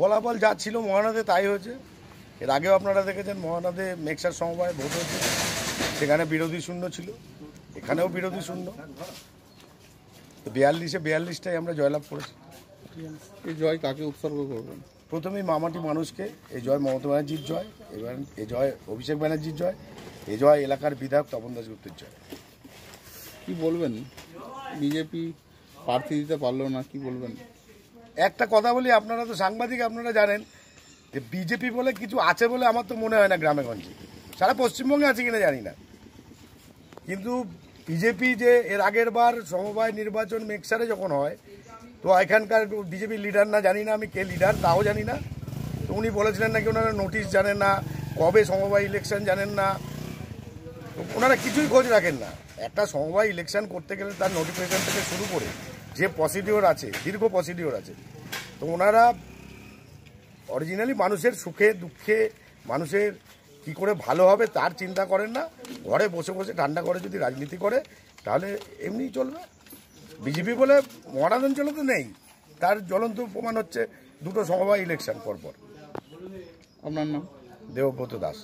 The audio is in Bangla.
ফলাফল যা ছিল মহানাদে তাই হয়েছে। এর আগেও আপনারা দেখেছেন মহানাদে মেক্সার সমবায় ভোট হয়েছে, সেখানে বিরোধী শূন্য ছিল, এখানেও বিরোধী শূন্য। 42-42টাই আমরা জয়লাভ করেছি। এই জয় কাকে উৎসর্গ করবেন? প্রথমেই মামাটি মানুষকে। এই জয় মমতা ব্যানার্জির জয়, এবার এ জয় অভিষেক ব্যানার্জির জয়, এ জয় এলাকার বিধায়ক তপন দাশগুপ্তের জয়। কি বলবেন? বিজেপি প্রার্থী দিতে পারলো না, কি বলবেন? একটা কথা বলি, আপনারা তো সাংবাদিক, আপনারা জানেন যে বিজেপি বলে কিছু আছে বলে আমার তো মনে হয় না গ্রামে গঞ্জে, সারা পশ্চিমবঙ্গে আছে কিনা জানি না। কিন্তু বিজেপি যে এর আগের বার সমবায় নির্বাচন মেক্সারে যখন হয়, তো এখানকার বিজেপির লিডার না, জানি না আমি কে লিডার তাও জানি না, তো উনি বলেছিলেন নাকি ওনারা নোটিশ জানেন না, কবে সমবায় ইলেকশন জানেন না, ওনারা কিছুই খোঁজ রাখেন না। একটা সমবায় ইলেকশন করতে গেলে তার নোটিফিকেশন থেকে শুরু করে যে প্রসিডিওর আছে, দীর্ঘ প্রসিডিওর আছে, তো ওনারা অরিজিনালি মানুষের সুখে দুঃখে মানুষের কি করে ভালো হবে তার চিন্তা করেন না। ঘরে বসে বসে ঠান্ডা করে যদি রাজনীতি করে তাহলে এমনি চলবে। বিজেপি বলে মহারাজ অঞ্চলে তো নেই, তার জ্বলন্ত প্রমাণ হচ্ছে দুটো সমবায় ইলেকশন পরপর। আপনার নাম? দেবব্রত দাস।